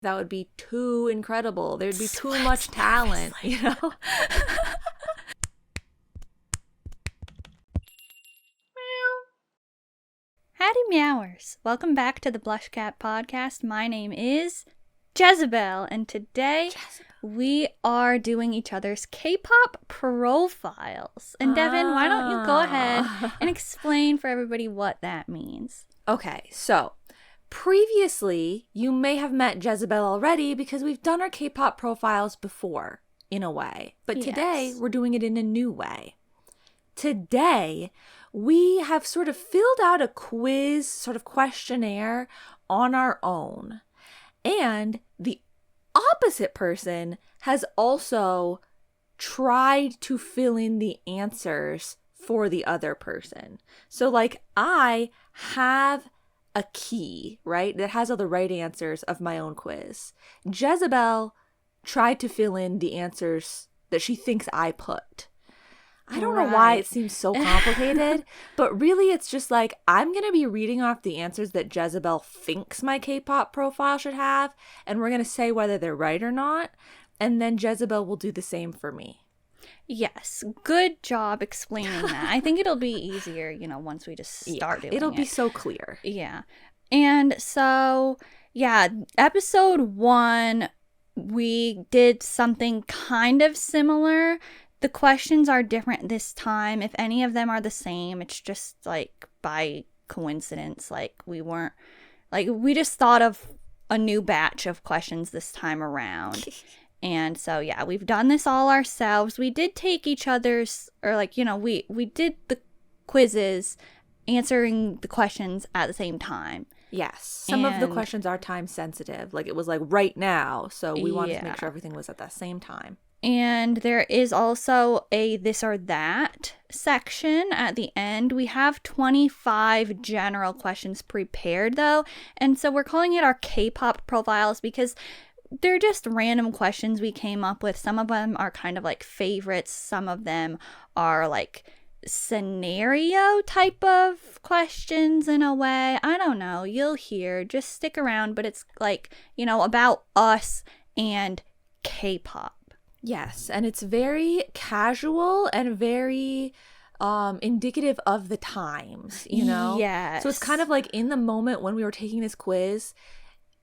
That would be too incredible. There'd be too much talent, you know? Howdy, Meowers. Welcome back to the BlushCat podcast. My name is Jezzabelle, and today we are doing each other's K-pop profiles. And Devin, why don't you go ahead and explain for everybody what that means? Okay, so previously, you may have met Jezzabelle already because we've done our K-pop profiles before, in a way. But today, we're doing it in a new way. Today, we have sort of filled out a quiz, sort of questionnaire on our own. And the opposite person has also tried to fill in the answers for the other person. So, like, I have a key, right, that has all the right answers of my own quiz. Jezzabelle tried to fill in the answers that she thinks I put. I don't know why it seems so complicated, but really it's just like, I'm going to be reading off the answers that Jezzabelle thinks my K-pop profile should have, and we're going to say whether they're right or not, and then Jezzabelle will do the same for me. Yes, good job explaining that. I think it'll be easier, once we just start doing it. It'll be so clear. Yeah. And so, episode 1, we did something kind of similar. The questions are different this time. If any of them are the same, it's just like by coincidence. We just thought of a new batch of questions this time around. And so, we've done this all ourselves. We did take each other's, we did the quizzes answering the questions at the same time. Yes. Some of the questions are time sensitive. Like, it was like right now. So we wanted to make sure everything was at the same time. And there is also a this or that section at the end. We have 25 general questions prepared, though. And so we're calling it our K-pop profiles because they're just random questions we came up with. Some of them are kind of like favorites. Some of them are like scenario type of questions in a way. I don't know. You'll hear. Just stick around. But it's like, about us and K-pop. Yes, and it's very casual and very indicative of the times, Yes. So it's kind of like in the moment when we were taking this quiz,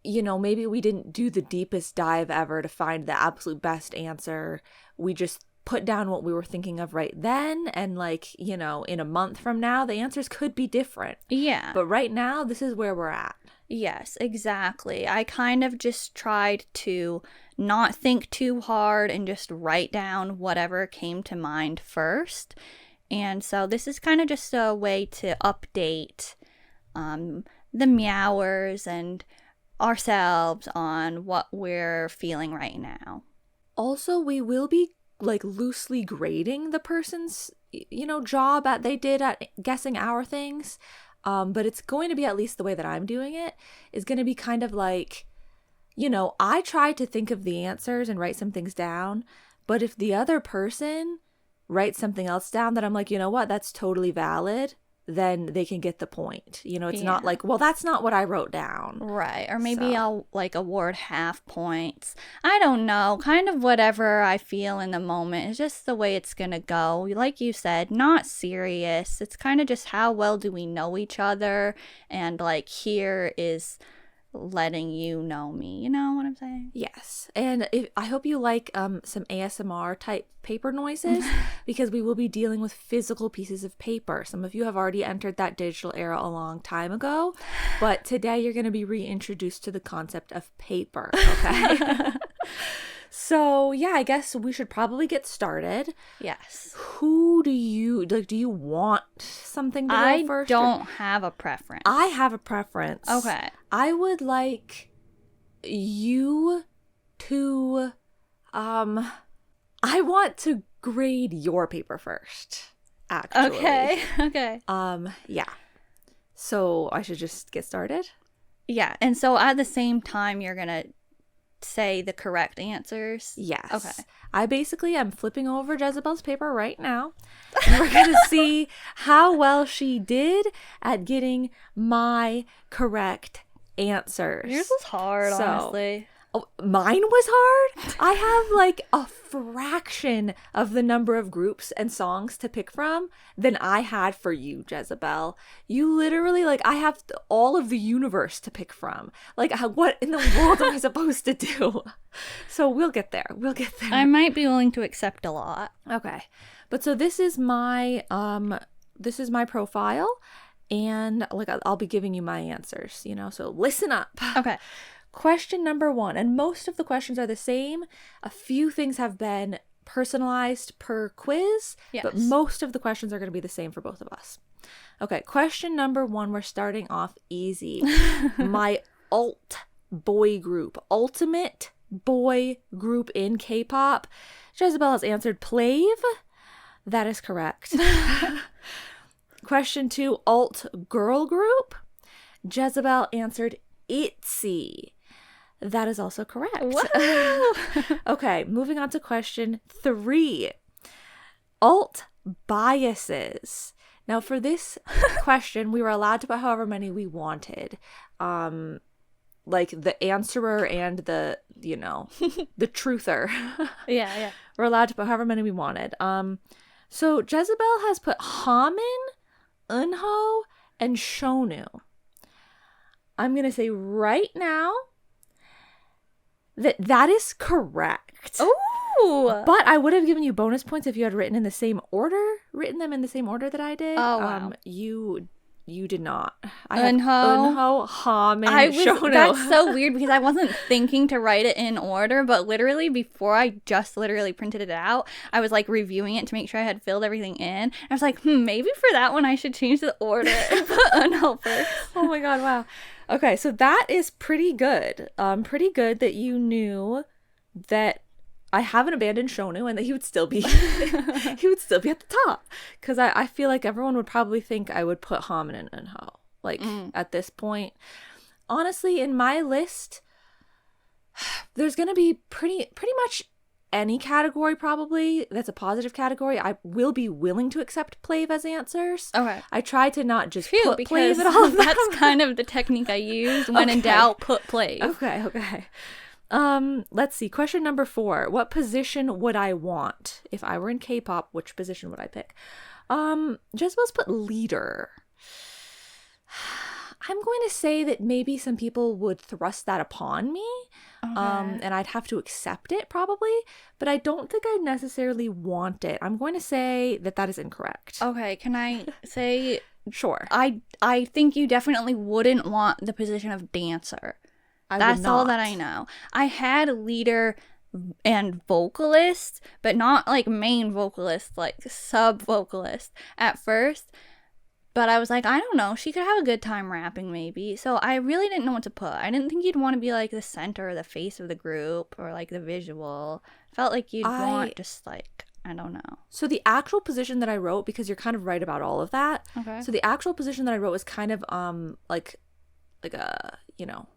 maybe we didn't do the deepest dive ever to find the absolute best answer. We just put down what we were thinking of right then, and in a month from now, the answers could be different. Yeah. But right now, this is where we're at. Yes, exactly. I kind of just tried to not think too hard and just write down whatever came to mind first. And so this is kind of just a way to update the Meowers and ourselves on what we're feeling right now. Also, we will be loosely grading the person's, job they did at guessing our things. But it's going to be, at least the way that I'm doing it, is going to be kind of like, I tried to think of the answers and write some things down. But if the other person writes something else down that I'm like, you know what, that's totally valid, then they can get the point. It's not like, well, that's not what I wrote down. Right. Or maybe I'll award half points. I don't know. Kind of whatever I feel in the moment. It's just the way it's going to go. Like you said, not serious. It's kind of just how well do we know each other. And here is letting you know me. You know what I'm saying? Yes. And I hope you like some ASMR type paper noises because we will be dealing with physical pieces of paper. Some of you have already entered that digital era a long time ago, but today you're going to be reintroduced to the concept of paper, okay? So, I guess we should probably get started. Yes. Who do you want something to go first? I don't have a preference. I have a preference. Okay. I would like you to, I want to grade your paper first, actually. Okay. Yeah. So I should just get started? Yeah, and so at the same time, you're going to say the correct answers? Yes. Okay. I'm flipping over Jezzabelle's paper right now. And we're going to see how well she did at getting my correct answers. Yours was hard, honestly. Oh, mine was hard. I have like a fraction of the number of groups and songs to pick from than I had for you, Jezzabelle. You literally, like, I have all of the universe to pick from. Like, what in the world am I supposed to do? So we'll get there. We'll get there. I might be willing to accept a lot. Okay. But so this is my profile, and like I'll be giving you my answers, you know, so listen up. Okay. Question number 1, and most of the questions are the same. A few things have been personalized per quiz, yes, but most of the questions are going to be the same for both of us. Okay, question number 1, we're starting off easy. My ultimate boy group in K-pop. Jezzabelle has answered Plave. That is correct. Question 2, alt girl group. Jezzabelle answered ITZY. That is also correct. Whoa. Okay, moving on to question 3. Alt biases. Now, for this question, we were allowed to put however many we wanted. Like the answerer and the, you know, the truther. Yeah. We're allowed to put however many we wanted. So Jezzabelle has put Hamin, Eunho, and Shonu. I'm going to say right now that is correct. Oh! But I would have given you bonus points if you had written them in the same order that I did. Oh, wow. You did not. Eunho, Hamin, Shonu. That's so weird because I wasn't thinking to write it in order, but literally before I just literally printed it out, I was like reviewing it to make sure I had filled everything in. I was like, maybe for that one I should change the order and put Eunho first. Oh my god, wow. Okay, so that is pretty good. Pretty good that you knew that I haven't abandoned Shonu and that he would still be at the top. Because I feel like everyone would probably think I would put Hamin and Eunho, like, at this point. Honestly, in my list, there's going to be pretty much any category probably that's a positive category. I will be willing to accept Plave as answers. Okay. I try to not just put Plave at all of them. That's kind of the technique I use. When in doubt, put Plave. Okay. Let's see. Question number 4. What position would I want? If I were in K-pop, which position would I pick? Jezzabelle's put leader. I'm going to say that maybe some people would thrust that upon me. Okay. And I'd have to accept it probably, but I don't think I necessarily want it. I'm going to say that is incorrect. Okay, can I say sure. I think you definitely wouldn't want the position of dancer. That's all that I know. I had leader and vocalist, but not like main vocalist, like sub vocalist at first. But I was like, I don't know, she could have a good time rapping maybe. So I really didn't know what to put. I didn't think you'd want to be like the center or the face of the group or like the visual. Felt like you'd want just like, I don't know. So the actual position that I wrote, because you're kind of right about all of that. Okay. So the actual position that I wrote was kind of like a, you know,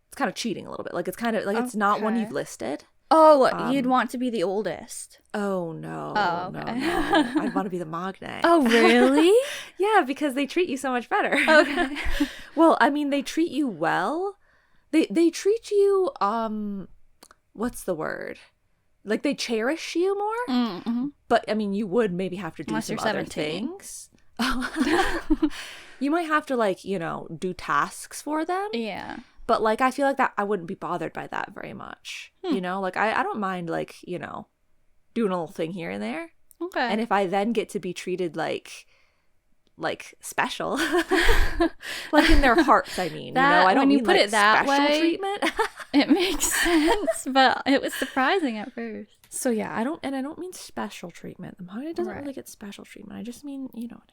it's kind of cheating a little bit. Like it's kind of like it's not one you've listed. Oh, you'd want to be the oldest. Oh, no. Oh, okay. No. I'd want to be the magne. Oh, really? Yeah, because they treat you so much better. Okay. Well, I mean, they treat you well. They treat you, what's the word? Like, they cherish you more. Mm-hmm. But, I mean, you would maybe have to do some other things. You might have to, like, you know, do tasks for them. Yeah. But, like, I feel like that I wouldn't be bothered by that very much. You know? Like, I don't mind, like, you know, doing a little thing here and there. Okay. And if I then get to be treated like special, like in their hearts, I mean, that, you know, I don't when you mean put like it that special way, treatment. It makes sense, but it was surprising at first. So yeah, I don't mean special treatment. The magne doesn't really get special treatment. I just mean, you know what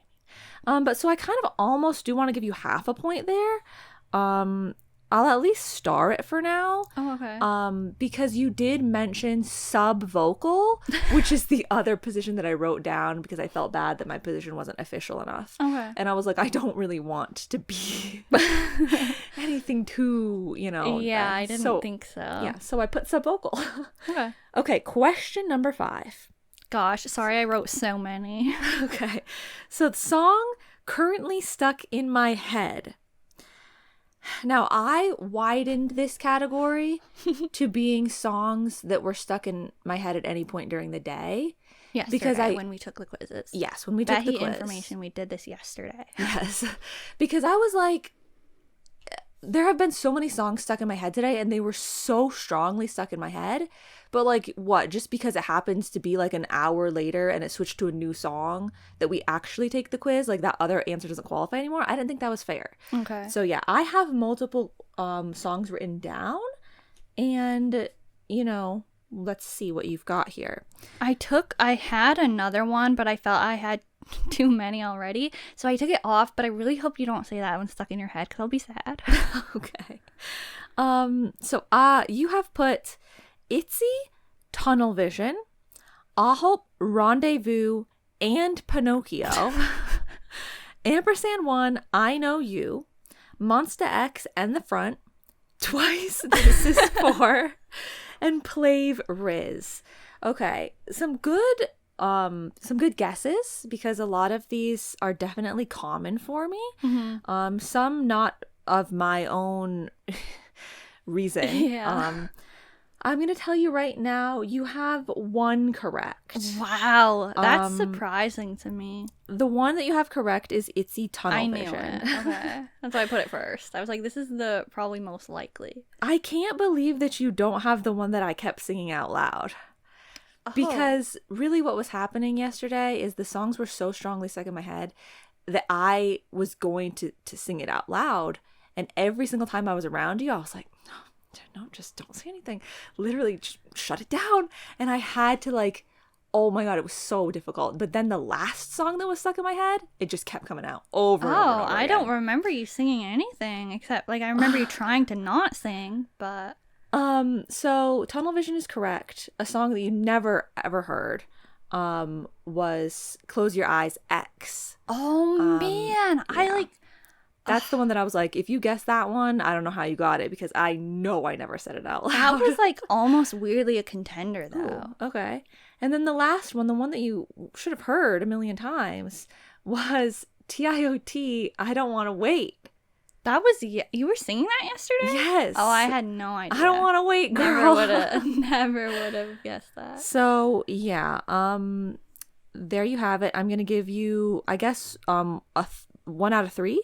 I mean. But so I kind of almost do want to give you half a point there. I'll at least star it for now. Oh, okay. Because you did mention sub vocal, which is the other position that I wrote down because I felt bad that my position wasn't official enough. Okay. And I was like, I don't really want to be anything too, you know. Yeah, I didn't think so. Yeah, so I put sub vocal. Okay. Okay, question number 5. Gosh, sorry I wrote so many. Okay. So the song currently stuck in my head. Now, I widened this category to being songs that were stuck in my head at any point during the day. Yesterday, when we took the quizzes. Yes, when we took the quiz. Information, we did this yesterday. Yes. Because I was like, there have been so many songs stuck in my head today, and they were so strongly stuck in my head. But like, what? Just because it happens to be like an hour later and it switched to a new song that we actually take the quiz, like that other answer doesn't qualify anymore? I didn't think that was fair. Okay. So yeah, I have multiple songs written down, and let's see what you've got here. I had another one, but I felt I had too many already, so I took it off. But I really hope you don't say that one stuck in your head, because I'll be sad. Okay. So you have put ITZY, Tunnel Vision, Ahop, Rendezvous, and Pinocchio, ampers&one, I Know You, Monsta X and the Front, Twice, This Is For, and Plave Riz. Okay, some good guesses, because a lot of these are definitely common for me. Mm-hmm. Some not of my own reason. Yeah. I'm going to tell you right now, you have one correct. Wow, that's surprising to me. The one that you have correct is ITZY, Tunnel Vision. I knew it. Okay. That's why I put it first. I was like, this is the probably most likely. I can't believe that you don't have the one that I kept singing out loud. Oh. Because really what was happening yesterday is the songs were so strongly stuck in my head that I was going to sing it out loud. And every single time I was around you, I was like, no, just don't say anything. Literally, just shut it down. And I had to oh my God, it was so difficult. But then the last song that was stuck in my head, it just kept coming out over and over and over I don't remember you singing anything, except I remember you trying to not sing, but... So Tunnel Vision is correct. A song that you never ever heard was Close Your Eyes X. Oh man, yeah. That's the one that I was like, if you guessed that one, I don't know how you got it, because I know I never said it out loud. That was almost weirdly a contender, though. Ooh, okay. And then the last one, the one that you should have heard a million times, was TIOT, I Don't Want to Wait. That was, you were singing that yesterday? Yes. Oh, I had no idea. I don't want to wait, girl. Never would have guessed that. So, yeah. There you have it. I'm going to give you, I guess, 1 out of 3.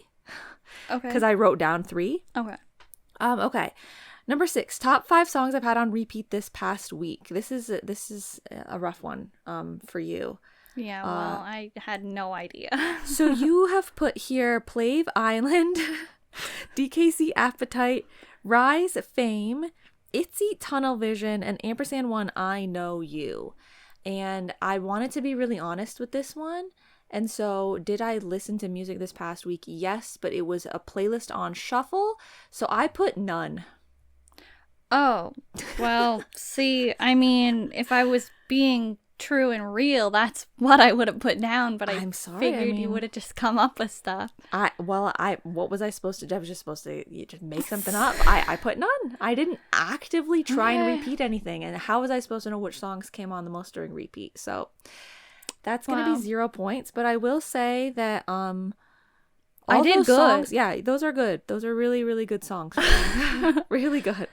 Okay. Because I wrote down 3. Okay. Okay. Number 6, top 5 songs I've had on repeat this past week. This is a rough one for you. Yeah, well, I had no idea. So you have put here Plave Island, DKC Appetite, Rise Fame, ITZY Tunnel Vision, and ampers&one, I Know You. And I wanted to be really honest with this one. And so, did I listen to music this past week? Yes, but it was a playlist on shuffle, so I put none. Oh, well, see, I mean, if I was being true and real, that's what I would have put down, but I'm sorry, figured you would have just come up with stuff. What was I supposed to do? I was just supposed to just make something up. I put none. I didn't actively try and repeat anything, and how was I supposed to know which songs came on the most during repeat? So... that's going to be 0 points, but I will say that I did good. Songs, yeah, those are good. Those are really, really good songs. Really good.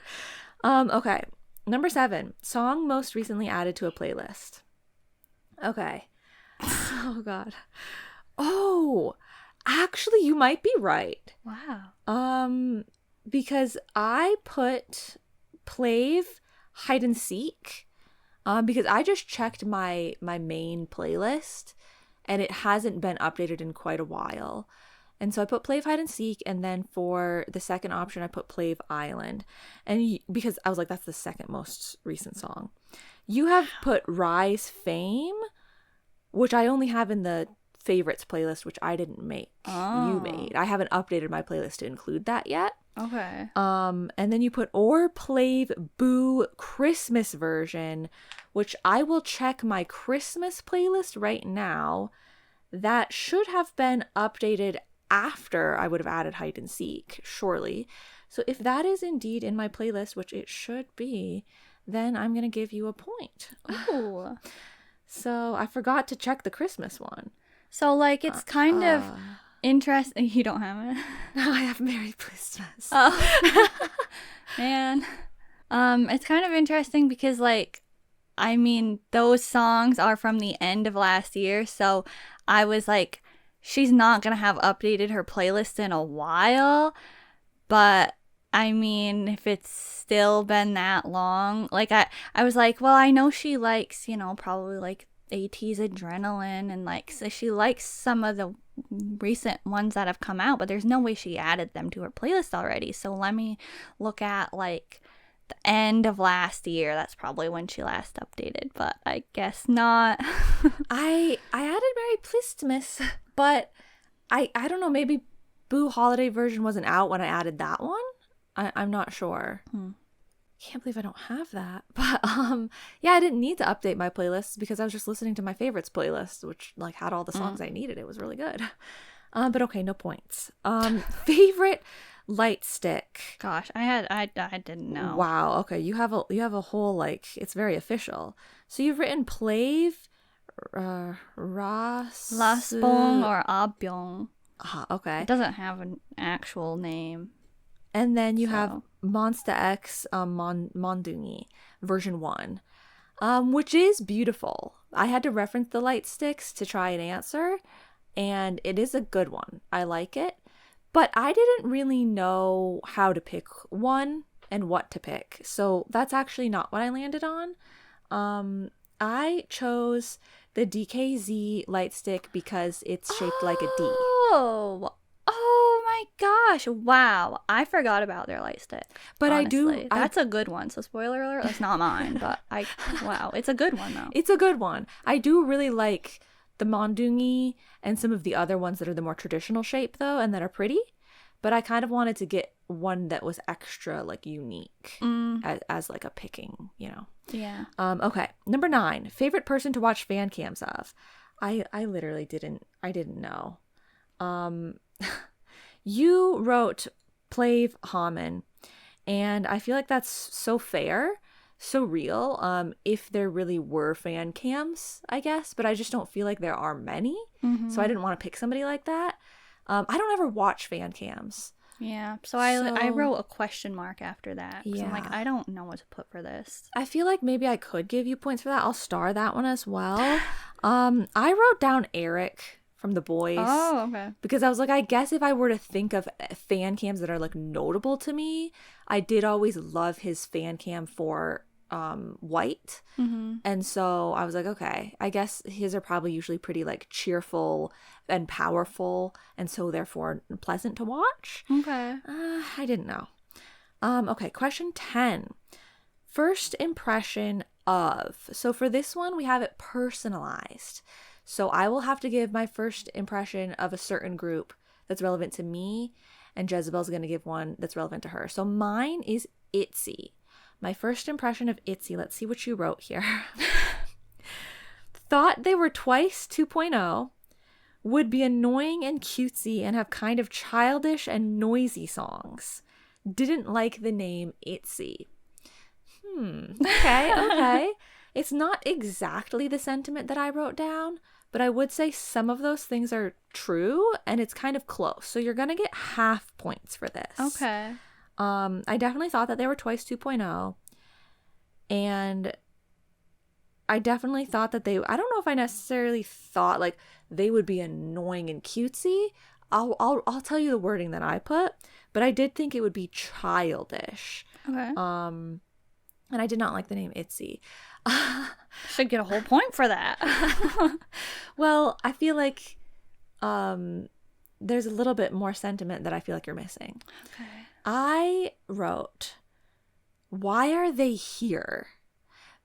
Okay. Number 7, song most recently added to a playlist. Okay. Oh God. Oh, actually, you might be right. Wow. Because I put Plave Hide and Seek. Because I just checked my main playlist and it hasn't been updated in quite a while. And so I put Plave Hide and Seek, and then for the second option I put Plave Island. And because I was like, that's the second most recent song. You have put Rise Fame, which I only have in the favorites playlist, which I didn't make. Oh. You made. I haven't updated my playlist to include that yet. Okay. And then you put Or Plave Boo Christmas version, which I will check my Christmas playlist right now. That should have been updated after I would have added Hide and Seek, surely. So if that is indeed in my playlist, which it should be, then I'm going to give you a point. Ooh. So I forgot to check the Christmas one. So it's kind of... interesting. You don't have it? No, I have Merry Christmas. Oh. Man. It's kind of interesting because, like, I mean, those songs are from the end of last year, so I was like, she's not gonna have updated her playlist in a while, but I mean, if it's still been that long, like, I was like, well, I know she likes, you know, probably like AT's Adrenaline, and like, so she likes some of the recent ones that have come out, but there's no way she added them to her playlist already. So let me look at like the end of last year. That's probably when she last updated, but I guess not. I added Merry Christmas, but I don't know, maybe Boo Holiday version wasn't out when I added that one. I'm not sure. Can't believe I don't have that. But yeah, I didn't need to update my playlists because I was just listening to my favorites playlist, which like had all the songs I needed. It was really good. But okay, no points. Favorite light stick. Gosh, I didn't know. Wow. Okay, you have a whole, like, it's very official. So you've written Plave, Lasbong or Abyong. Okay. It doesn't have an actual name. And then you have Monsta X Mondungi version 1, which is beautiful. I had to reference the light sticks to try and answer, and it is a good one. I like it, but I didn't really know how to pick one and what to pick. So that's actually not what I landed on. I chose the DKZ light stick because it's shaped like a D. Oh my gosh. Wow. I forgot about their light stick. But honestly. That's a good one. So spoiler alert, that's not mine. But wow. It's a good one though. It's a good one. I do really like the Mondungi and some of the other ones that are the more traditional shape though, and that are pretty. But I kind of wanted to get one that was extra like unique as like a picking, you know. Yeah. Okay. Number 9, favorite person to watch fan cams of. I literally didn't know. You wrote Plave Haman, and I feel like that's so fair, so real. If there really were fan cams, I guess, but I just don't feel like there are many. So I didn't want to pick somebody like that. I don't ever watch fan cams. Yeah, so I wrote a question mark after that. Yeah. I'm like, I don't know what to put for this. I feel like maybe I could give you points for that. I'll star that one as well. I wrote down Eric from The Boys. Oh, okay. Because I was like, I guess if I were to think of fan cams that are like notable to me, I did always love his fan cam for White. And so I was like, okay, I guess his are probably usually pretty like cheerful and powerful, and so therefore pleasant to watch. Okay. I didn't know. Okay, question 10. First impression of. So for this one, we have it personalized. So I will have to give my first impression of a certain group that's relevant to me, and Jezzabelle's going to give one that's relevant to her. So mine is ITZY. My first impression of ITZY, let's see what you wrote here. Thought they were Twice 2.0, would be annoying and cutesy and have kind of childish and noisy songs. Didn't like the name ITZY. Okay. It's not exactly the sentiment that I wrote down, but I would say some of those things are true, and it's kind of close. So you're going to get half points for this. Okay. I definitely thought that they were Twice 2.0, and I definitely thought that I don't know if I necessarily thought like they would be annoying and cutesy. I'll tell you the wording that I put, but I did think it would be childish. Okay. And I did not like the name ITZY. Should get a whole point for that. Well, I feel like there's a little bit more sentiment that I feel like you're missing. Okay. I wrote, why are they here?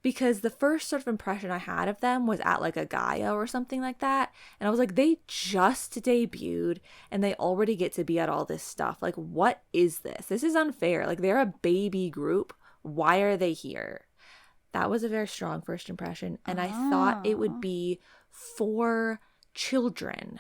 Because the first sort of impression I had of them was at like a Gaia or something like that. And I was like, they just debuted and they already get to be at all this stuff. Like, what is this? This is unfair. Like, they're a baby group. Why are they here? That was a very strong first impression. And I thought it would be for children.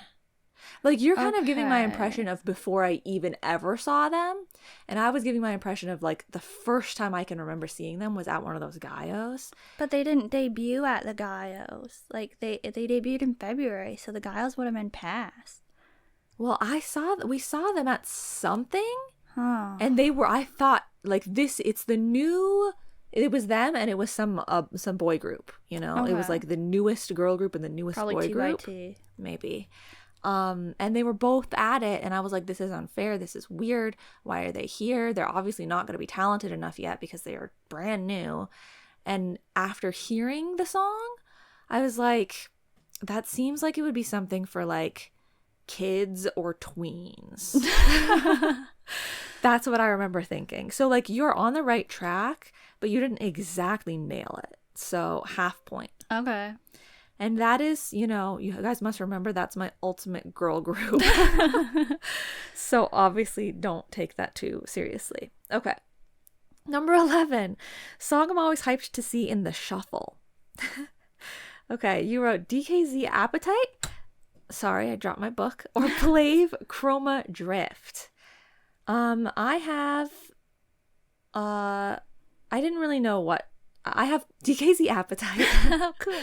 Like, you're kind of giving my impression of before I even ever saw them. And I was giving my impression of, like, the first time I can remember seeing them was at one of those Gaios. But they didn't debut at the Gaios. Like, they debuted in February, so the Gaios would have been past. Well, we saw them at something, Huh. and I thought like it's the new. It was them, and it was some boy group. You know, it was Okay. like the newest girl group and the newest Probably boy group. TYT. Maybe. And they were both at it, and I was like, this is unfair. This is weird. Why are they here? They're obviously not going to be talented enough yet because they are brand new. And after hearing the song, I was like, that seems like it would be something for like kids or tweens. That's what I remember thinking. So like, you're on the right track, but you didn't exactly nail it. So half point. Okay. And that is, you guys must remember that's my ultimate girl group. So obviously don't take that too seriously. Okay. Number 11, song I'm always hyped to see in the shuffle. Okay, you wrote DKZ Appetite. Sorry, I dropped my book. Or Plave Chroma Drift. I didn't really know what. I have DKZ Appetite. Oh, cool.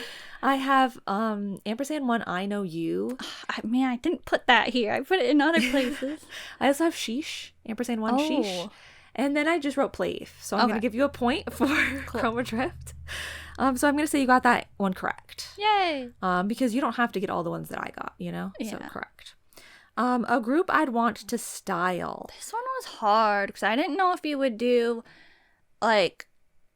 I have &one I Know You. I didn't put that here. I put it in other places. I also have Sheesh, &one Sheesh. And then I just wrote Plave. So I'm going to give you a point for Chroma Drift. So I'm going to say you got that one correct. Yay. Because you don't have to get all the ones that I got, Yeah. So correct. A group I'd want to style. This one was hard because I didn't know if you would do like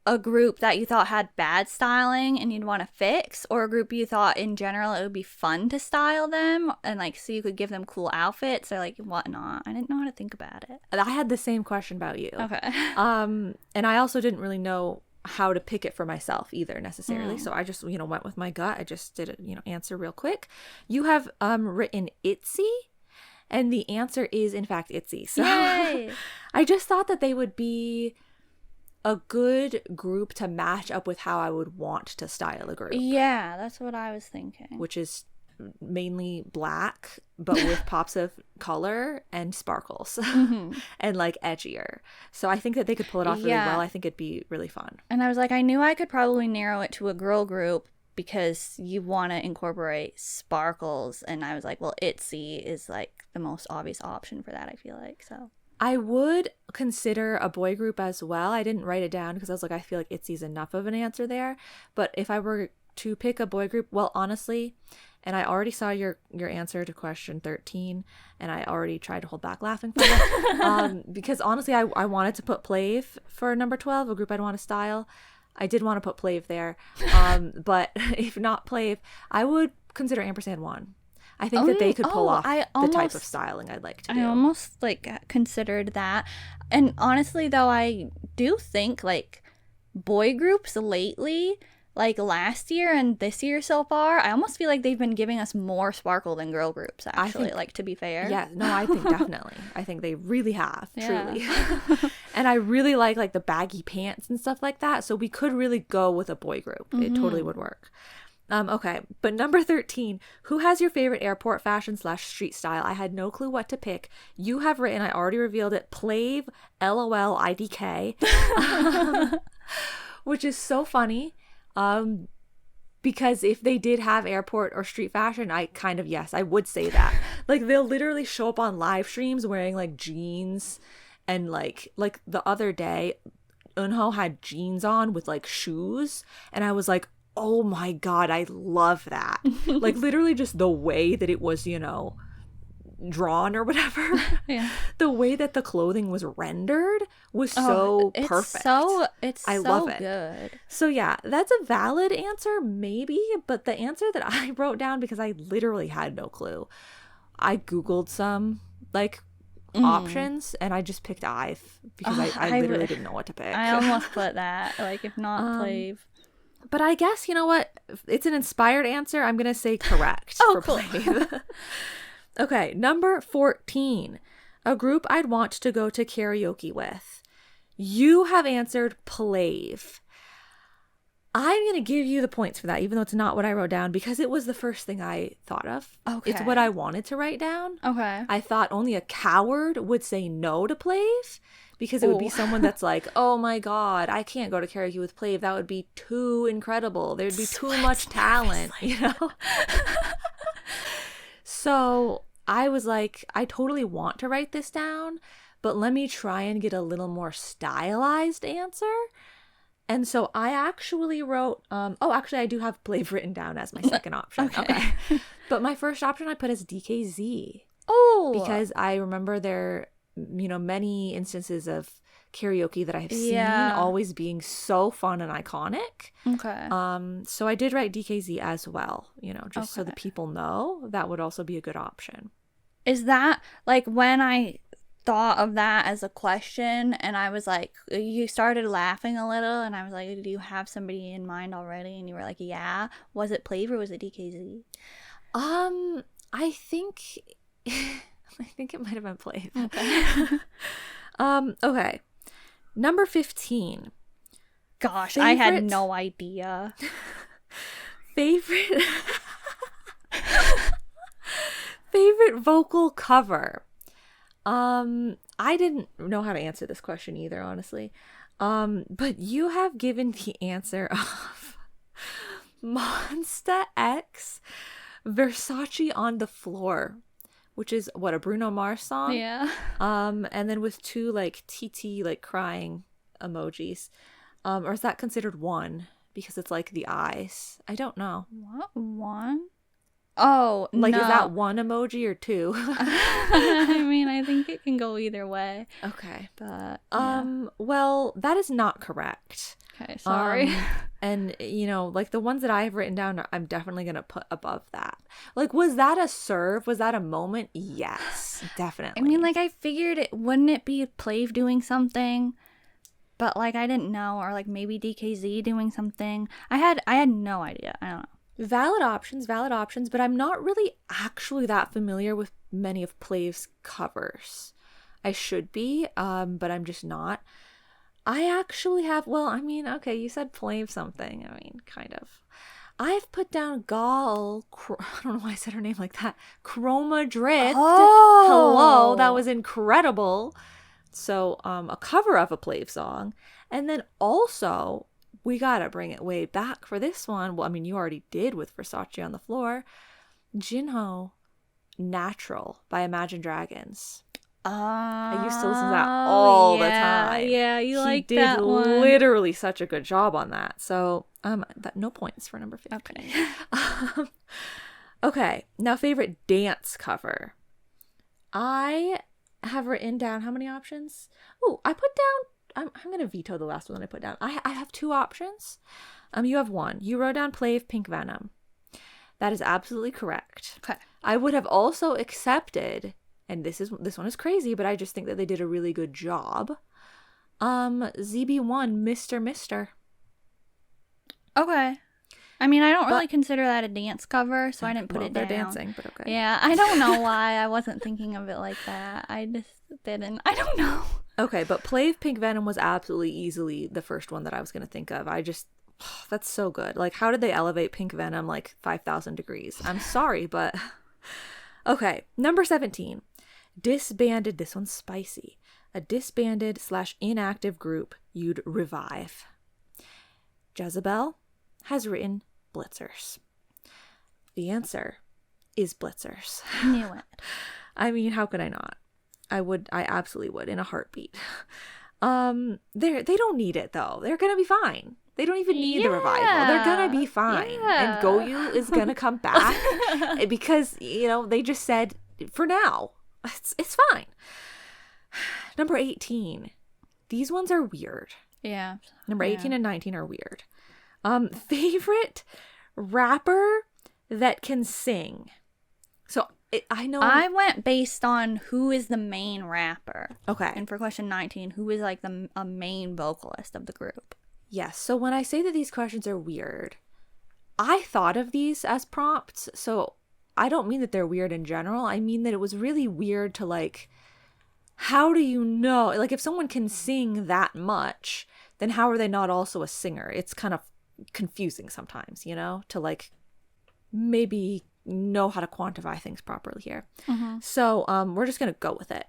a group that you thought had bad styling and you'd want to fix, or a group you thought in general it would be fun to style them and like so you could give them cool outfits or like whatnot. I didn't know how to think about it. I had the same question about you. Okay. And I also didn't really know how to pick it for myself either necessarily. So I just, went with my gut. I just did it, answer real quick. You have written Itzy, and the answer is in fact Itzy. So Yay. I just thought that they would be a good group to match up with how I would want to style a group. Yeah, that's what I was thinking. Which is mainly black, but with pops of color and sparkles and like edgier. So I think that they could pull it off really well. I think it'd be really fun. And I was like, I knew I could probably narrow it to a girl group because you want to incorporate sparkles. And I was like, well, Itzy is like the most obvious option for that, I feel like. So I would consider a boy group as well. I didn't write it down because I was like, I feel like Itzy's enough of an answer there. But if I were to pick a boy group, well, honestly, and I already saw your answer to question 13, and I already tried to hold back laughing for it. Because honestly, I wanted to put Plave for number 12, a group I'd want to style. I did want to put Plave there. But if not Plave, I would consider &one. I think that they could pull off the type of styling I'd like to do. I almost like considered that. And honestly, though, I do think like boy groups lately, like last year and this year so far, I almost feel like they've been giving us more sparkle than girl groups, actually, like to be fair. Yeah, no, I think definitely. I think they really have, truly. And I really like the baggy pants and stuff like that. So we could really go with a boy group. It totally would work. Okay, but number 13, who has your favorite airport fashion / street style? I had no clue what to pick. You have written, I already revealed it, Plave LOL IDK, which is so funny. Because if they did have airport or street fashion, I would say that. Like they'll literally show up on live streams wearing like jeans and like the other day, Eunho had jeans on with like shoes, and I was like, oh my god, I love that. Like literally just the way that it was, drawn or whatever. Yeah. The way that the clothing was rendered was so perfect. I love it. Good. So yeah, that's a valid answer maybe, but the answer that I wrote down, because I literally had no clue, I googled some like options and I just picked Ive because I literally didn't know what to pick. I almost put that, like if not Plave. But I guess, you know what? It's an inspired answer. I'm going to say correct for cool. Plave. Okay, number 14. A group I'd want to go to karaoke with. You have answered Plave. I'm going to give you the points for that, even though it's not what I wrote down, because it was the first thing I thought of. Okay. It's what I wanted to write down. Okay. I thought only a coward would say no to Plave, because it would be someone that's like, oh my god, I can't go to karaoke with Plave. That would be too incredible. There'd be too much talent, you know? So I was like, I totally want to write this down, but let me try and get a little more stylized answer. And so I actually wrote, I do have Plave written down as my second option. Okay. But my first option I put as DKZ. Oh. Because I remember there, many instances of karaoke that I've seen always being so fun and iconic. Okay. So I did write DKZ as well, just so the people know. That would also be a good option. Is that, like, when I thought of that as a question and I was like, you started laughing a little and I was like, do you have somebody in mind already? And you were like, yeah. Was it Plave or was it DKZ? I think it might have been Plave. Okay. Okay. Number 15. Gosh, I had no idea. Favorite vocal cover. I didn't know how to answer this question either, honestly. But you have given the answer of Monsta X Versace on the Floor, which is what, a Bruno Mars song? Yeah. And then with 2 like TT like crying emojis. Or is that considered one because it's like the eyes? I don't know. What, one? Oh, like, no. Is that 1 emoji or 2? I mean, I think it can go either way. Okay. But well, that is not correct. Okay, sorry. And like the ones that I have written down, I'm definitely gonna put above that. Like, was that a serve? Was that a moment? Yes, definitely. I mean, like, I figured wouldn't it be Plave doing something? But like, I didn't know, or like maybe DKZ doing something. I had no idea. I don't know. Valid options, but I'm not really actually that familiar with many of Plave's covers. I should be, but I'm just not. I actually have, okay, you said Plave something. I mean, kind of. I've put down I don't know why I said her name like that. Chroma Drift. Oh! Hello, that was incredible. So, a cover of a Plave song. And then also, we gotta bring it way back for this one. Well, I mean, you already did with Versace on the Floor. Jinho, Natural by Imagine Dragons. I used to listen to that all the time. Yeah, like that one. He did literally such a good job on that. So, no points for number 15. Okay. Okay, now favorite dance cover. I have written down how many options? Oh, I put down, I'm going to veto the last one that I put down. I have 2 options. You have 1. You wrote down Plave Pink Venom. That is absolutely correct. Okay. I would have also accepted, and this one is crazy, but I just think that they did a really good job. ZB1 Mr. Okay. I mean, I don't really consider that a dance cover, so I didn't put it down. They're dancing, but okay. Yeah, I don't know why I wasn't thinking of it like that. I just didn't. I don't know. Okay, but Plave Pink Venom was absolutely easily the first one that I was going to think of. That's so good. Like, how did they elevate Pink Venom like 5,000 degrees? I'm sorry, but... Okay, number 17. Disbanded, this one's spicy. A disbanded/inactive group you'd revive. Jezzabelle has written Blitzers. The answer is Blitzers. Knew it. I mean, how could I not? I absolutely would, in a heartbeat. They don't need it though. They're gonna be fine. They don't even need the revival. They're gonna be fine. Yeah. And Goyu is gonna come back because they just said for now it's fine. Number 18. These ones are weird. Yeah. Number 18 and 19 are weird. Favorite rapper that can sing. So I know I went based on who is the main rapper. Okay. And for question 19, who is like a main vocalist of the group? Yes. So when I say that these questions are weird, I thought of these as prompts. So I don't mean that they're weird in general. I mean that it was really weird to like, how do you know? Like, if someone can sing that much, then how are they not also a singer? It's kind of confusing sometimes, to like maybe know how to quantify things properly here. Mm-hmm. So we're just gonna go with it.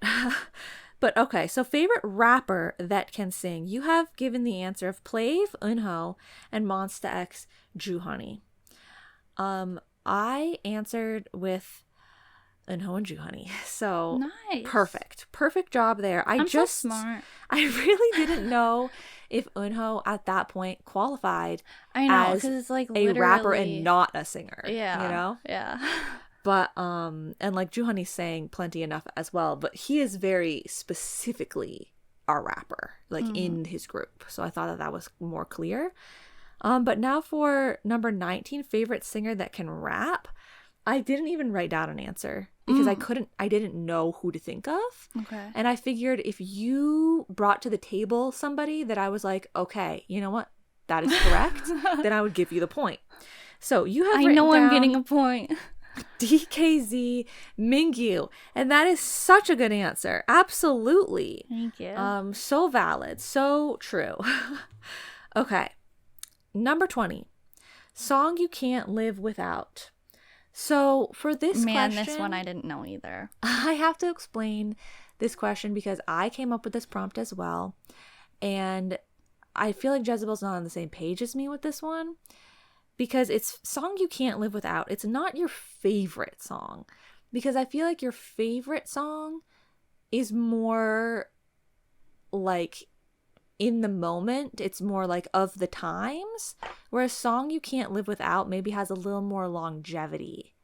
But okay, so favorite rapper that can sing. You have given the answer of Plave, Eunho, and Monsta X, Ju Honey. I answered with Eunho and Juhoney. So nice. Perfect job there. I'm so smart. I really didn't know if Eunho at that point qualified I know, as it's like a rapper and not a singer. Yeah. You know? Yeah. But and like Juhoney sang plenty enough as well, but he is very specifically a rapper, like in his group. So I thought that was more clear. But now for number 19, favorite singer that can rap. I didn't even write down an answer because I didn't know who to think of. Okay. And I figured if you brought to the table somebody that I was like, okay, you know what? That is correct. Then I would give you the point. So you have I know I'm getting a point. DKZ Mingyu. And that is such a good answer. Absolutely. Thank you. So valid. So true. Okay. Number 20. Song you can't live without. So for this question, this one I didn't know either. I have to explain this question because I came up with this prompt as well. And I feel like Jezzabelle's not on the same page as me with this one. Because it's song you can't live without. It's not your favorite song. Because I feel like your favorite song is more like in the moment. It's more like of the times. Whereas song you can't live without maybe has a little more longevity.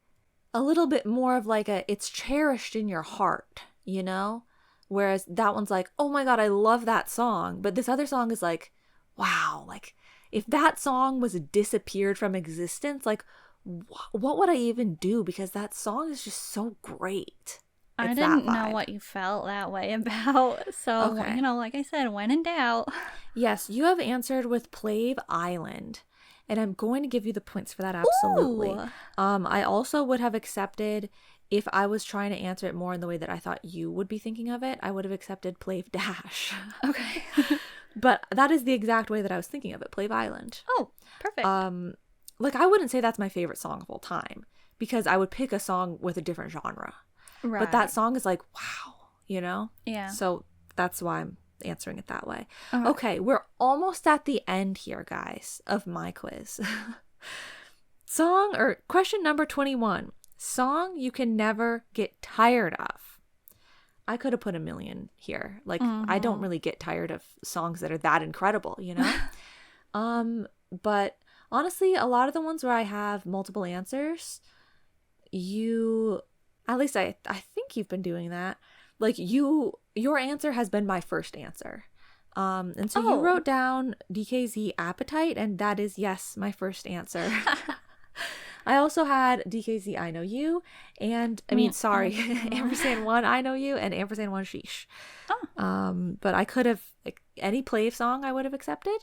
A little bit more of like it's cherished in your heart, you know? Whereas that one's like, oh my God, I love that song. But this other song is like, wow, like if that song was disappeared from existence, like what would I even do? Because that song is just so great. I didn't know what you felt that way about. So, like I said, when in doubt. Yes, you have answered with Plave Island. And I'm going to give you the points for that, absolutely. Ooh. I also would have accepted, if I was trying to answer it more in the way that I thought you would be thinking of it, I would have accepted Plave Dash. Okay. But that is the exact way that I was thinking of it, Plave Island. Oh, perfect. Like I wouldn't say that's my favorite song of all time because I would pick a song with a different genre. Right. But that song is like, wow, you know? Yeah. So that's why I'm answering it that way. Okay, we're almost at the end here, guys, of my quiz. Question number 21. Song you can never get tired of. I could have put a million here. Like, I don't really get tired of songs that are that incredible, you know? But honestly, a lot of the ones where I have multiple answers, at least I think you've been doing that. Like your answer has been my first answer. And so you wrote down DKZ Appetite, and that is, yes, my first answer. I also had DKZ I Know You, and ampersand one I Know You, and ampersand one Sheesh. But I could have, like, any Plave song I would have accepted.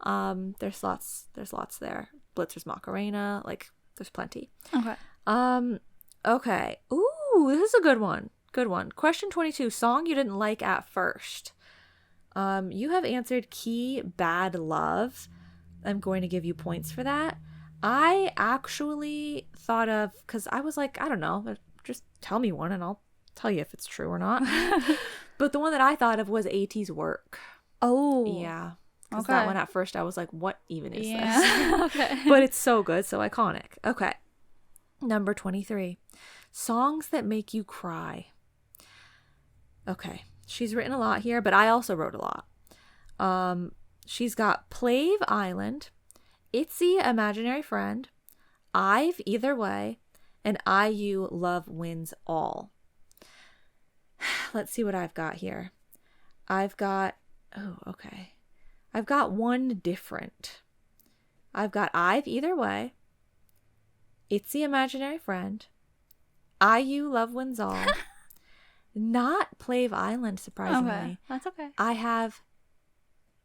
There's lots there. Blitzer's Macarena, like, there's plenty. Okay. Okay. Ooh, this is a good one. Question 22. Song you didn't like at first. You have answered Key Bad Love. I'm going to give you points for that. I actually thought of, because I was like, I don't know, just tell me one and I'll tell you if it's true or not. But the one that I thought of was AT's Work. Oh. Yeah. Because that one at first I was like, what even is this? Okay. But it's so good, so iconic. Okay. Number 23. Songs that make you cry. Okay. She's written a lot here, but I also wrote a lot. She's got Plave Island, Itzy Imaginary Friend, I've Either Way, and IU Love Wins All. Let's see what I've got here. I've got one different. I've got I've Either Way, Itzy Imaginary Friend, IU Love Wins All. Not Plave Island, surprisingly. Okay, that's okay. I have,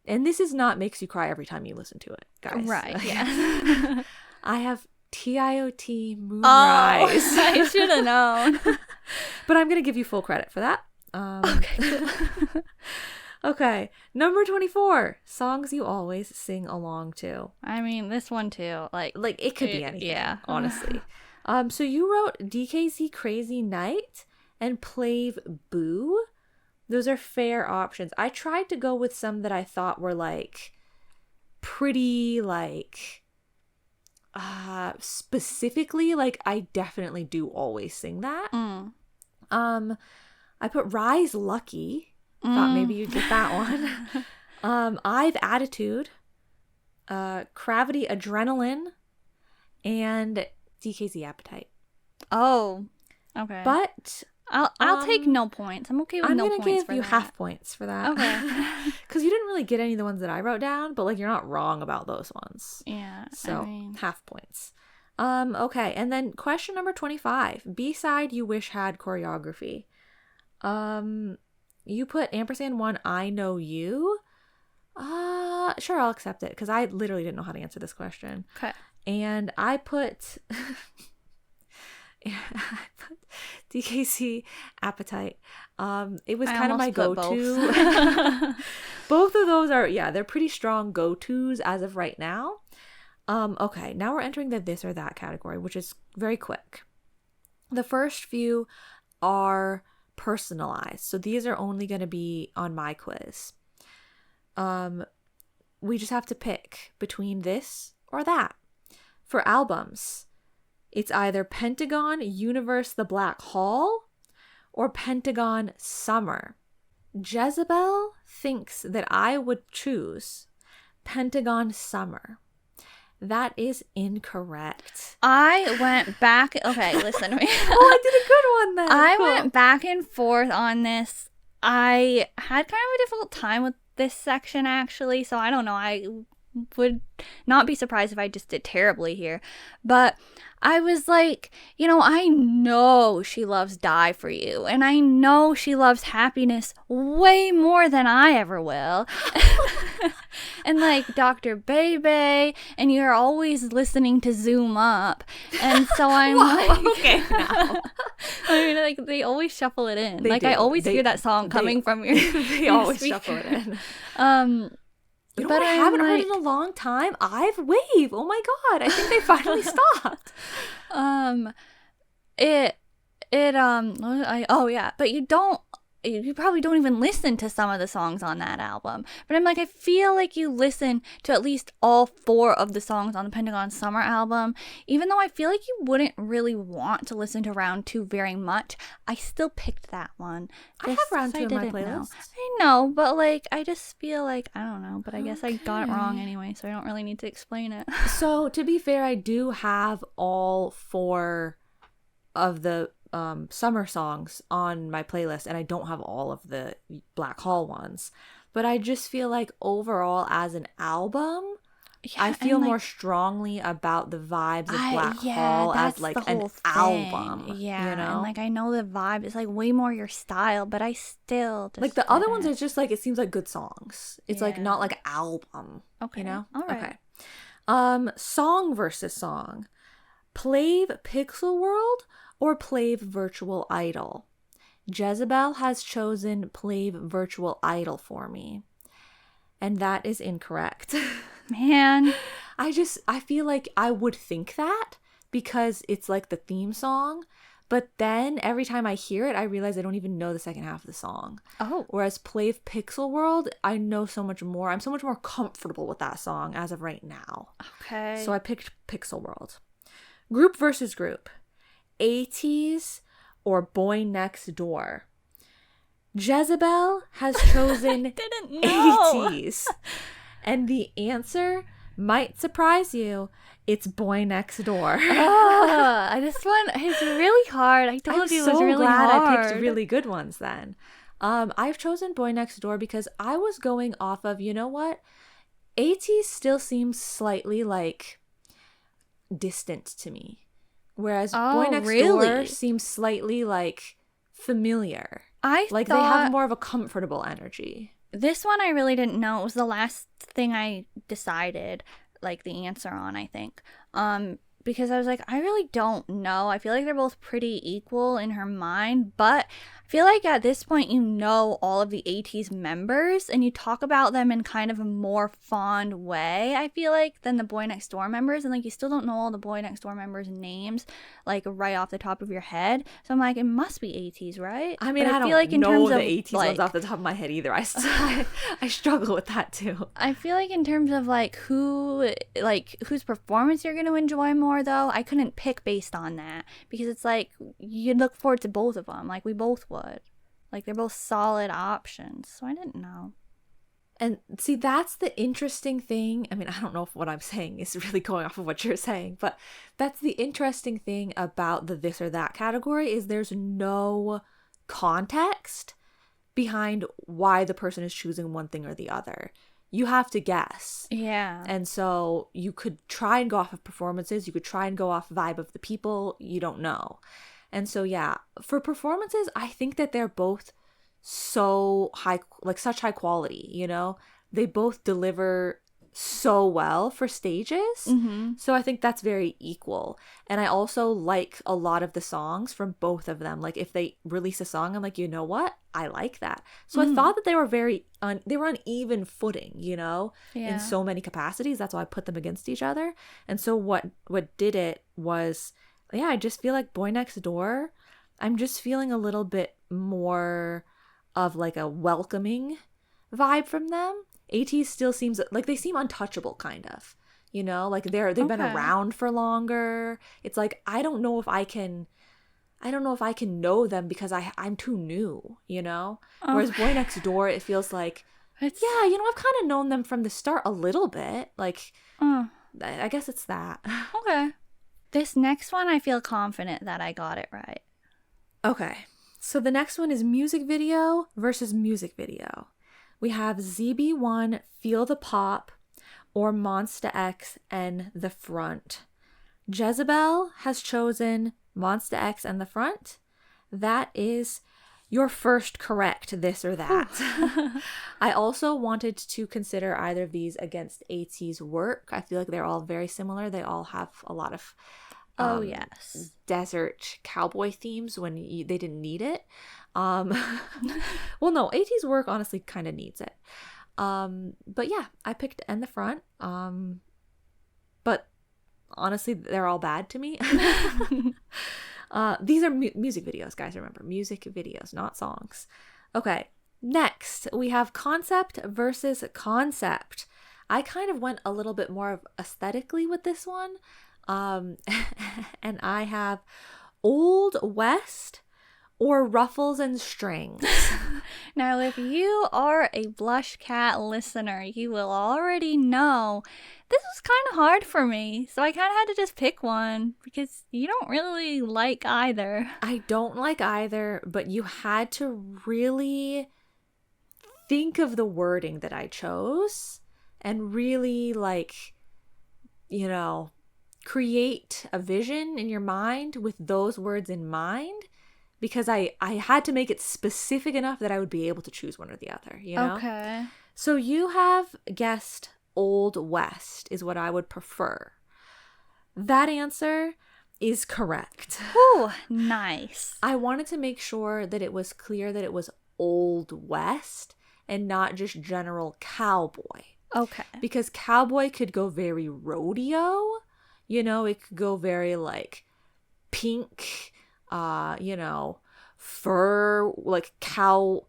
and this is not makes you cry every time you listen to it, guys. Right, yeah. I have TIOT Moonrise. Oh, I should have known. But I'm going to give you full credit for that. Okay. Okay, number 24. Songs you always sing along to. I mean, this one too. Like it could be anything, yeah. Honestly. So you wrote DKZ Crazy Night and Plave Boo. Those are fair options. I tried to go with some that I thought were like pretty like specifically, like I definitely do always sing that. I put Rise Lucky. Thought maybe you'd get that one. I've Attitude, Gravity Adrenaline, and DKZ Appetite. Oh, okay. But I'll take no points. I'm okay with no points. I'm gonna give you half points for that. Okay. Because you didn't really get any of the ones that I wrote down, but like you're not wrong about those ones. Yeah. So half points. Okay, and then question number 25. B-side you wish had choreography. You put &1 I Know You. Sure, I'll accept it because I literally didn't know how to answer this question. Okay. And I put DKC Appetite. It was kind of my go-to. Both of those are, they're pretty strong go-tos as of right now. Okay, now we're entering the this or that category, which is very quick. The first few are personalized. So these are only going to be on my quiz. We just have to pick between this or that. For albums, it's either Pentagon Universe the Black Hall or Pentagon Summer. Jezzabelle thinks that I would choose Pentagon Summer. That is incorrect. I went back. Okay, listen to me. I did a good one then. I went back and forth on this. I had kind of a difficult time with this section, actually. So I don't know. I would not be surprised if I just did terribly here. But I was like, I know she loves Die For You. And I know she loves Happiness way more than I ever will. And like Dr. Bebe. And you're always listening to Zoom Up. And so I'm like, okay, now. I mean, like, they always shuffle it in. I always hear that song coming from your They always speaker. Shuffle it in. But I haven't heard in a long time. I've Wave. Oh my god! I think they finally stopped. But you probably don't even listen to some of the songs on that album. But I'm like, I feel like you listen to at least all 4 of the songs on the Pentagon Summer album. Even though I feel like you wouldn't really want to listen to Round 2 very much, I still picked that one. I have Round 2 in my playlist. I know, but like, I just feel like, I don't know, but I guess I got it wrong anyway, so I don't really need to explain it. So, to be fair, I do have all 4 of the summer songs on my playlist, and I don't have all of the Black Hall ones, but I just feel like overall as an album, I feel more strongly about the vibes of Black Hall as like an album. And like, I know the vibe is like way more your style, but I still just like the other ones are just like, it seems like good songs. It's like not like album. Okay. All right. Okay. Song versus song. Plave Pixel World or Plave Virtual Idol? Jezzabelle has chosen Plave Virtual Idol for me. And that is incorrect. Man. I feel like I would think that because it's like the theme song. But then every time I hear it, I realize I don't even know the second half of the song. Oh. Whereas Plave Pixel World, I know so much more. I'm so much more comfortable with that song as of right now. Okay. So I picked Pixel World. Group versus group. ATEEZ or Boy Next Door? Jezzabelle has chosen ATEEZ. And the answer might surprise you. It's Boy Next Door. This one is really hard. I told you it was really hard. I'm so glad I picked really good ones then. I've chosen Boy Next Door because I was going off of, you know what? ATEEZ still seems slightly like distant to me. Whereas Boy Next Door seems slightly like familiar. They have more of a comfortable energy. This one I really didn't know. It was the last thing I decided, like, the answer on, I think. Because I was like, I really don't know. I feel like they're both pretty equal in her mind, but I feel like at this point you know all of the ATEEZ members and you talk about them in kind of a more fond way, I feel like, than the Boy Next Door members. And like you still don't know all the Boy Next Door members' names like right off the top of your head. So I'm like, it must be ATEEZ, right? I mean, but I don't feel like in know terms the of, ATEEZ like, ones off the top of my head either. I struggle with that too. I feel like in terms of like whose performance you're going to enjoy more, though, I couldn't pick based on that, because it's like you look forward to both of them, like we both would. Like they're both solid options, so I didn't know. And see, that's the interesting thing. I mean, I don't know if what I'm saying is really going off of what you're saying, but that's the interesting thing about the this or that category, is there's no context behind why the person is choosing one thing or the other. You have to guess. Yeah. And so you could try and go off of performances. You could try and go off vibe of the people. You don't know. And so, yeah, for performances, I think that they're both so high, like such high quality, you know? They both deliver so well for stages. Mm-hmm. So I think that's very equal. And I also like a lot of the songs from both of them. Like if they release a song, I'm like, you know what? I like that. So I thought that they were they were on even footing, you know, in so many capacities. That's why I put them against each other. And so what did it was, yeah, I just feel like Boy Next Door, I'm just feeling a little bit more of like a welcoming vibe from them. ATEEZ still seems like they seem untouchable, kind of, you know, like they've been around for longer. It's like I don't know if I can know them because I'm too new, you know. Whereas Boy Next Door, it feels like yeah, you know, I've kind of known them from the start a little bit. Like I guess it's that. Okay. This next one, I feel confident that I got it right. Okay. So the next one is music video versus music video. We have ZB1, Feel the Pop, or Monsta X and The Front. Jezzabelle has chosen Monsta X and The Front. That is your first correct this or that. I also wanted to consider either of these against ATEEZ's work. I feel like they're all very similar. They all have a lot of desert cowboy themes when they didn't need it. Well, no, ATEEZ's work honestly kind of needs it. But yeah, I picked And The Front. But honestly, they're all bad to me. These are music videos, guys. Remember, music videos, not songs. Okay, next we have concept versus concept. I kind of went a little bit more of aesthetically with this one. And I have Old West or Ruffles and Strings. Now, if you are a BlushCat listener, you will already know this was kind of hard for me. So I kind of had to just pick one because you don't really like either. I don't like either, but you had to really think of the wording that I chose and really, like, you know, create a vision in your mind with those words in mind, because I had to make it specific enough that I would be able to choose one or the other, you know? Okay. So you have guessed Old West is what I would prefer. That answer is correct. Ooh, nice. I wanted to make sure that it was clear that it was Old West and not just general cowboy. Okay. Because cowboy could go very rodeo, you know, it could go very like pink, you know, fur, like cow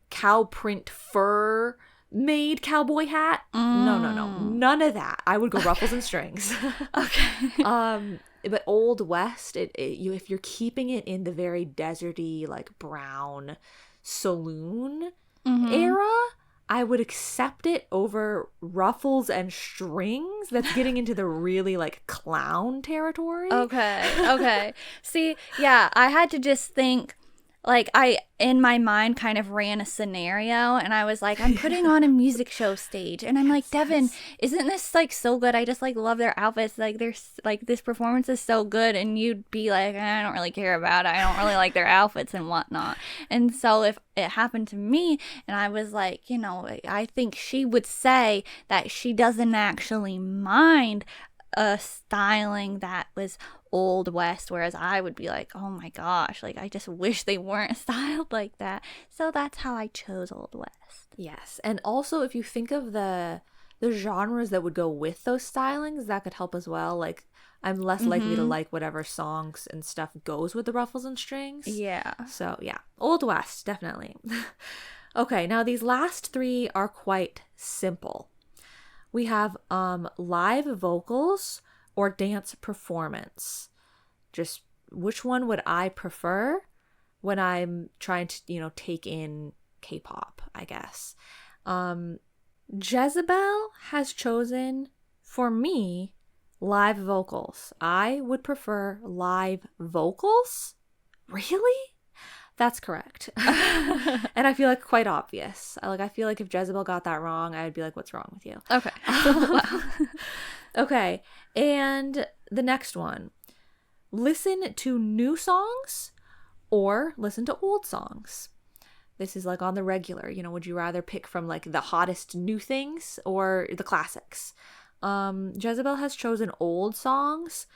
print fur made cowboy hat. No, none of that. I would go Ruffles and Strings. Okay. But Old West, if you're keeping it in the very deserty, like brown saloon era, I would accept it over Ruffles and Strings. That's getting into the really like clown territory. Okay. See, yeah, I had to just think, like, I, in my mind, kind of ran a scenario, and I was like, I'm putting on a music show stage, and I'm like, Devin, isn't this, like, so good? I just, like, love their outfits. Like, this performance is so good, and you'd be like, I don't really care about it. I don't really like their outfits and whatnot. And so if it happened to me, and I was like, you know, I think she would say that she doesn't actually mind a styling that was old West, whereas I would be like, oh my gosh, like I just wish they weren't styled like that. So that's how I chose Old West. Yes. And also, if you think of the genres that would go with those stylings, that could help as well. Like, I'm less likely to like whatever songs and stuff goes with the ruffles and strings. Yeah. So yeah, Old West, definitely. Okay, now these last three are quite simple. We have live vocals or dance performance. Just which one would I prefer when I'm trying to, take in K-pop, I guess. Jezzabelle has chosen, for me, live vocals. I would prefer live vocals. Really? That's correct. And I feel like quite obvious. I feel like if Jezzabelle got that wrong, I would be like, what's wrong with you? Okay. Wow. Okay. And the next one. Listen to new songs or listen to old songs. This is like on the regular. Would you rather pick from like the hottest new things or the classics? Jezzabelle has chosen old songs.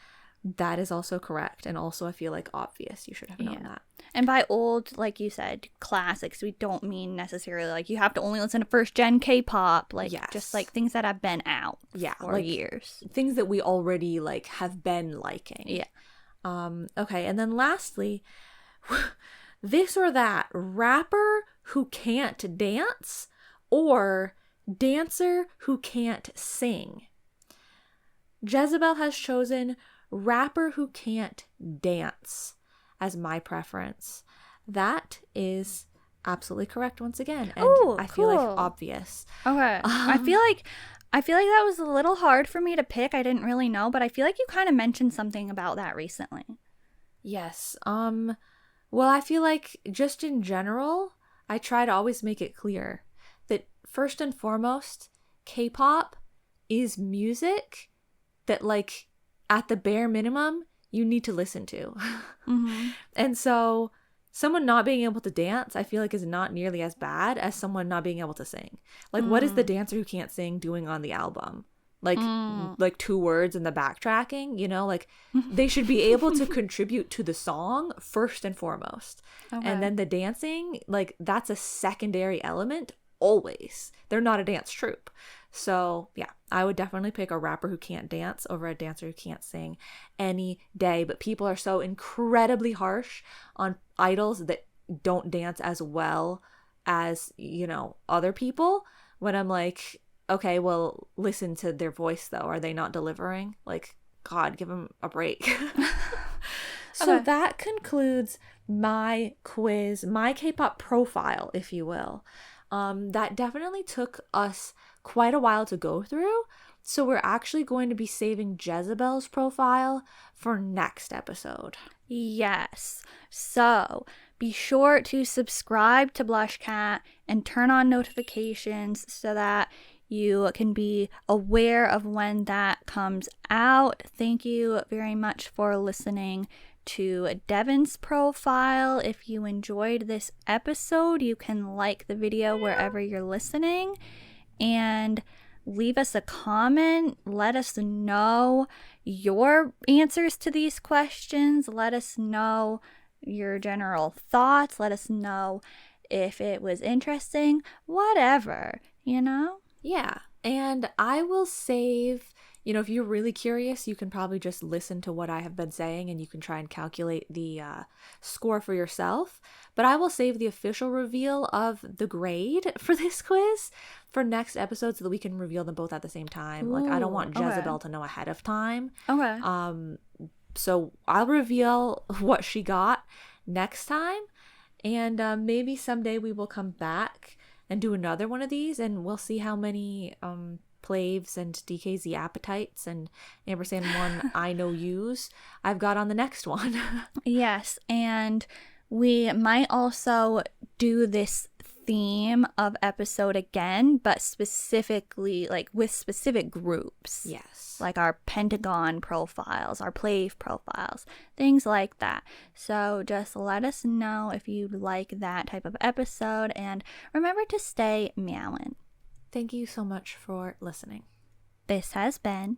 That is also correct. And also, I feel like obvious. You should have known that. And by old, like you said, classics, we don't mean necessarily like you have to only listen to first gen K-pop. Like, just like things that have been out for like, years. Things that we already like have been liking. Yeah. Okay. And then lastly, this or that rapper who can't dance or dancer who can't sing. Jezzabelle has chosen rapper who can't dance as my preference. That is absolutely correct once again. And I feel like obvious. Okay. I feel like that was a little hard for me to pick. I didn't really know, but I feel like you kind of mentioned something about that recently. Yes. Well, I feel like just in general, I try to always make it clear that first and foremost, K-pop is music that like at the bare minimum, you need to listen to. And so someone not being able to dance, I feel like is not nearly as bad as someone not being able to sing. Like, what is the dancer who can't sing doing on the album? Like 2 words in the backtracking, like they should be able to contribute to the song first and foremost. Okay. And then the dancing, like that's a secondary element always. They're not a dance troupe. So yeah, I would definitely pick a rapper who can't dance over a dancer who can't sing any day. But people are so incredibly harsh on idols that don't dance as well as, other people. When I'm like, okay, well, listen to their voice though. Are they not delivering? Like, God, give them a break. So that concludes my quiz, my K-pop profile, if you will. That definitely took us quite a while to go through. So we're actually going to be saving Jezzabelle's profile for next episode. Yes. So be sure to subscribe to BlushCat and turn on notifications so that you can be aware of when that comes out. Thank you very much for listening to Devin's profile. If you enjoyed this episode, you can like the video wherever you're listening and leave us a comment. Let us know your answers to these questions. Let us know your general thoughts. Let us know if it was interesting, whatever, Yeah. And I will save, if you're really curious, you can probably just listen to what I have been saying and you can try and calculate the score for yourself. But I will save the official reveal of the grade for this quiz for next episode so that we can reveal them both at the same time. Ooh, like, I don't want Jezzabelle to know ahead of time. Okay. So I'll reveal what she got next time. And maybe someday we will come back and do another one of these and we'll see how many Plaves and DKZ appetites and ampers&one I know yous I've got on the next one. Yes, and we might also do this theme of episode again, but specifically like with specific groups. Yes. Like our Pentagon profiles, our Plave profiles, things like that. So just let us know if you'd like that type of episode and remember to stay meowing. Thank you so much for listening. This has been